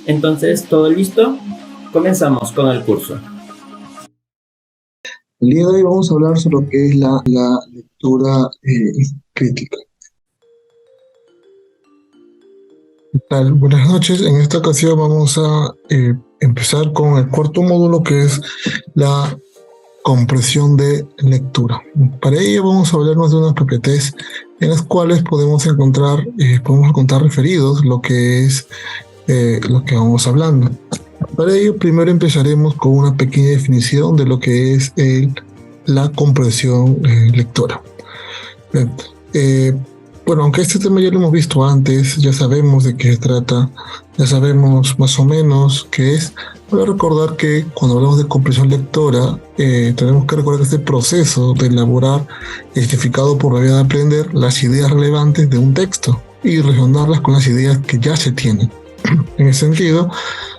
Entonces, ¿todo listo? Comenzamos con el curso. El día de hoy vamos a hablar sobre lo que es la lectura crítica. ¿Qué tal? Buenas noches. En esta ocasión vamos a empezar con el cuarto módulo, que es la comprensión de lectura. Para ello vamos a hablarnos de unas PPTs en las cuales podemos encontrar referidos lo que es lo que vamos hablando. Para ello, primero empezaremos con una pequeña definición de lo que es la comprensión lectora. Bueno, aunque este tema ya lo hemos visto antes, ya sabemos de qué se trata, ya sabemos más o menos qué es. Voy a recordar que cuando hablamos de comprensión lectora, tenemos que recordar este proceso de elaborar, identificado por la vía de aprender, las ideas relevantes de un texto y relacionarlas con las ideas que ya se tienen. En ese sentido,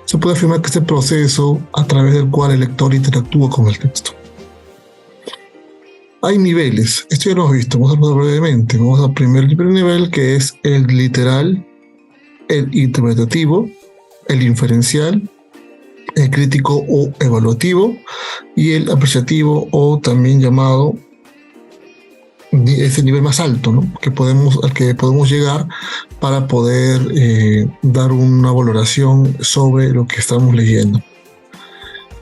se puede afirmar que este proceso a través del cual el lector interactúa con el texto. Hay niveles, esto ya lo hemos visto, vamos a hablar brevemente. Vamos al primer nivel, que es el literal, el interpretativo, el inferencial, el crítico o evaluativo y el apreciativo, o también llamado ese nivel más alto, ¿no? Al que podemos llegar para poder dar una valoración sobre lo que estamos leyendo.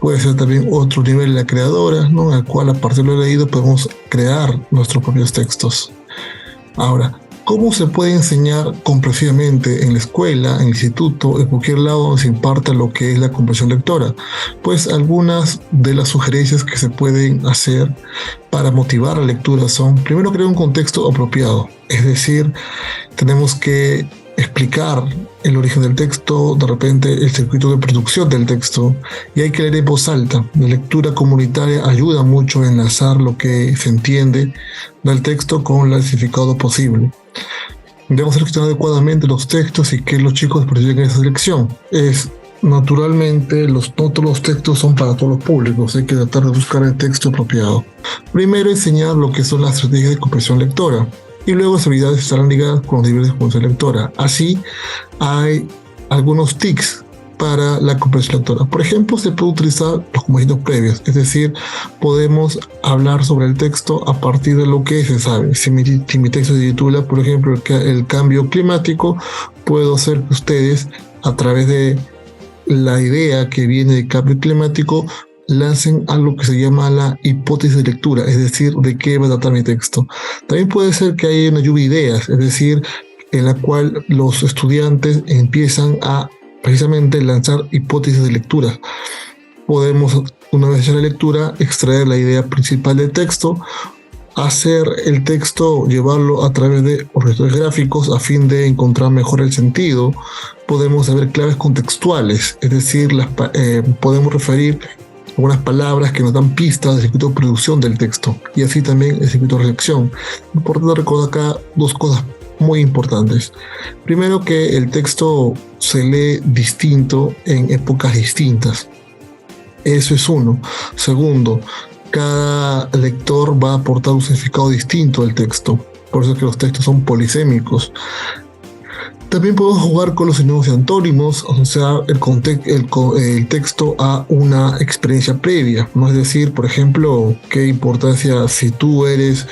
Puede ser también otro nivel, la creadora, ¿no? En el cual, a partir de lo leído, podemos crear nuestros propios textos. Ahora, ¿cómo se puede enseñar comprensivamente en la escuela, en el instituto, en cualquier lado donde se imparta lo que es la comprensión lectora? Pues algunas de las sugerencias que se pueden hacer para motivar la lectura son: primero, crear un contexto apropiado. Es decir, tenemos que explicar el origen del texto, de repente el circuito de producción del texto, y hay que leer en voz alta. La lectura comunitaria ayuda mucho a enlazar lo que se entiende del texto con el significado posible. Debemos seleccionar adecuadamente los textos y que los chicos participen en esa selección. Naturalmente, no todos los textos son para todos los públicos, hay que tratar de buscar el texto apropiado. Primero, enseñar lo que son las estrategias de comprensión lectora, y luego las habilidades estarán ligadas con los niveles de comprensión lectora. Así, hay algunos tics para la comprensión lectora. Por ejemplo, se puede utilizar los conocimientos previos, es decir, podemos hablar sobre el texto a partir de lo que se sabe. Si mi texto se titula, por ejemplo, el cambio climático, puedo hacer que ustedes, a través de la idea que viene del cambio climático, lancen algo que se llama la hipótesis de lectura, es decir, de qué va a tratar mi texto. También puede ser que haya una lluvia de ideas, es decir, en la cual los estudiantes empiezan a precisamente lanzar hipótesis de lectura. Podemos, una vez hecha la lectura, extraer la idea principal del texto, hacer el texto, llevarlo a través de objetos gráficos a fin de encontrar mejor el sentido. Podemos saber claves contextuales, es decir, podemos referir algunas palabras que nos dan pistas del circuito de producción del texto, y así también el circuito de reflexión. Importante recordar acá dos cosas muy importantes. Primero, que el texto se lee distinto en épocas distintas. Eso es uno. Segundo, cada lector va a aportar un significado distinto al texto. Por eso es que los textos son polisémicos. También podemos jugar con los sinónimos y antónimos, o sea, el texto a una experiencia previa, ¿no? Es decir, por ejemplo, qué importancia, si tú eres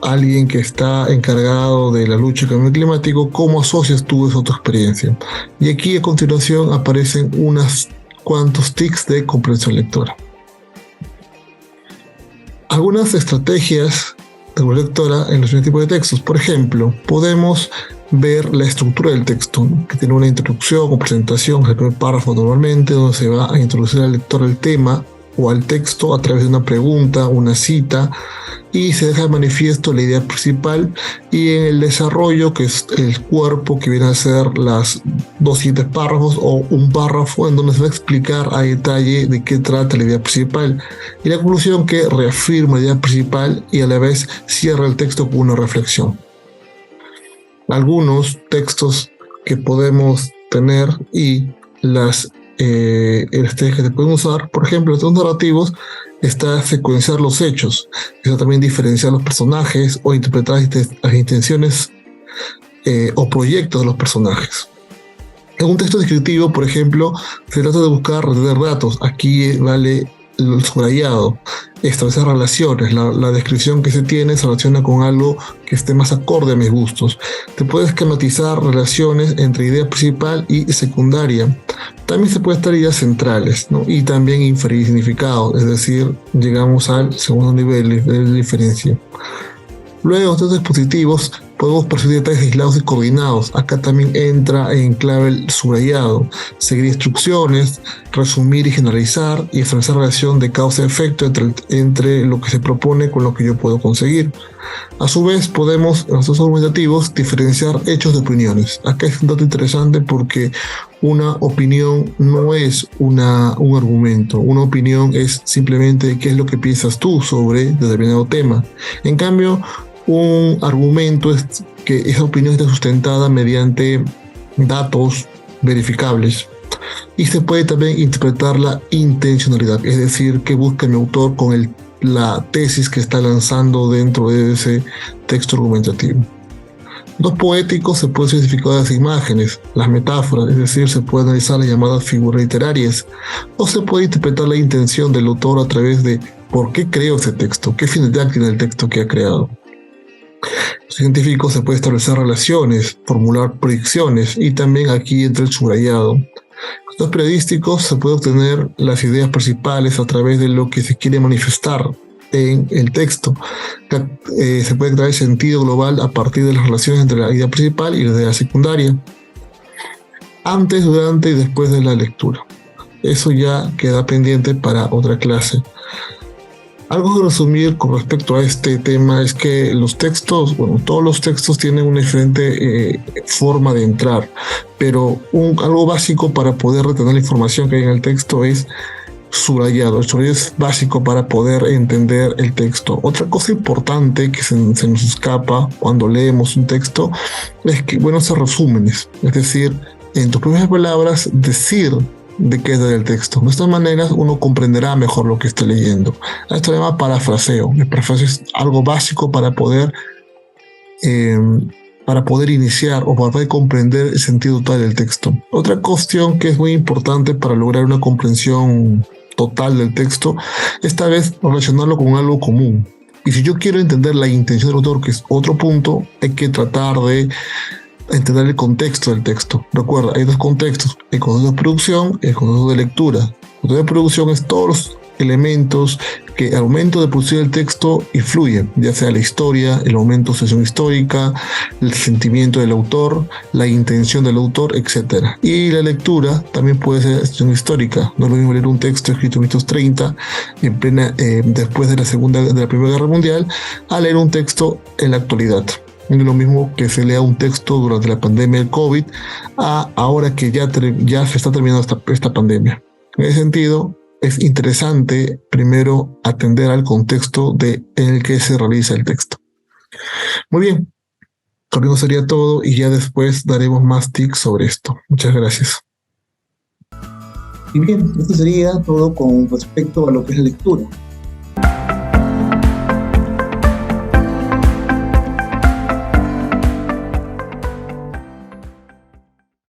alguien que está encargado de la lucha contra el cambio climático, ¿cómo asocias tú esa tu experiencia? Y aquí a continuación aparecen unos cuantos tics de comprensión lectora. Algunas estrategias de comprensión lectora en los tipos de textos. Por ejemplo, podemos ver la estructura del texto, ¿no? Que tiene una introducción o presentación, el primer párrafo normalmente, donde se va a introducir al lector al tema o al texto a través de una pregunta, una cita, y se deja de manifiesto la idea principal, y en el desarrollo, que es el cuerpo, que viene a ser las dos siguientes párrafos o un párrafo en donde se va a explicar a detalle de qué trata la idea principal, y la conclusión, que reafirma la idea principal y a la vez cierra el texto con una reflexión. Algunos textos que podemos tener y las estrategias que se pueden usar, por ejemplo, los narrativos, está secuenciar los hechos, está también diferenciar los personajes o interpretar las intenciones o proyectos de los personajes. En un texto descriptivo, por ejemplo, se trata de buscar retener datos. Aquí vale el subrayado, establecer relaciones. La descripción que se tiene se relaciona con algo que esté más acorde a mis gustos. Te puedes esquematizar relaciones entre idea principal y secundaria. También se puede estar ideas centrales, ¿no? Y también inferir significado, es decir, llegamos al segundo nivel de diferencia. Luego, estos dispositivos podemos percibir detalles aislados y coordinados. Acá también entra en clave el subrayado. Seguir instrucciones, resumir y generalizar y establecer relación de causa-efecto entre lo que se propone con lo que yo puedo conseguir. A su vez, podemos, en estos argumentativos, diferenciar hechos de opiniones. Acá es un dato interesante porque una opinión no es un argumento. Una opinión es simplemente qué es lo que piensas tú sobre determinado tema. En cambio, un argumento es que esa opinión está sustentada mediante datos verificables. Y se puede también interpretar la intencionalidad, es decir, que busca mi autor con la tesis que está lanzando dentro de ese texto argumentativo. Los poéticos se pueden identificar las imágenes, las metáforas, es decir, se puede analizar las llamadas figuras literarias, o se puede interpretar la intención del autor a través de por qué creó ese texto, qué finalidad tiene el texto que ha creado. Los científicos se puede establecer relaciones, formular predicciones y también aquí entra el subrayado. Los periodísticos se puede obtener las ideas principales a través de lo que se quiere manifestar en el texto. Se puede crear el sentido global a partir de las relaciones entre la idea principal y la idea secundaria, antes, durante y después de la lectura. Eso ya queda pendiente para otra clase. Algo que resumir con respecto a este tema es que los textos, todos los textos tienen una diferente forma de entrar, pero algo básico para poder retener la información que hay en el texto es subrayado. El subrayado es básico para poder entender el texto. Otra cosa importante que se nos escapa cuando leemos un texto es que, se resúmenes, es decir, en tus propias palabras, decir de qué es el texto. De estas maneras uno comprenderá mejor lo que está leyendo. Esto se llama parafraseo. El parafraseo es algo básico para poder iniciar o para poder comprender el sentido total del texto. Otra cuestión que es muy importante para lograr una comprensión total del texto, esta vez relacionarlo con algo común. Y si yo quiero entender la intención del autor, que es otro punto, hay que tratar de entender el contexto del texto. Recuerda, hay dos contextos: el contexto de producción y el contexto de lectura. El contexto de producción es todos los elementos que al momento de producir el texto influyen, ya sea la historia, el momento de sucesión histórica, el sentimiento del autor, la intención del autor, etc. Y la lectura también puede ser sucesión histórica. No es lo mismo leer un texto escrito en 1930, después de la Primera Guerra Mundial, a leer un texto en la actualidad. No es lo mismo que se lea un texto durante la pandemia del COVID a ahora que ya se está terminando esta pandemia. En ese sentido, es interesante primero atender al contexto en el que se realiza el texto. Muy bien, conmigo sería todo y ya después daremos más tips sobre esto. Muchas gracias. Y bien, esto sería todo con respecto a lo que es la lectura.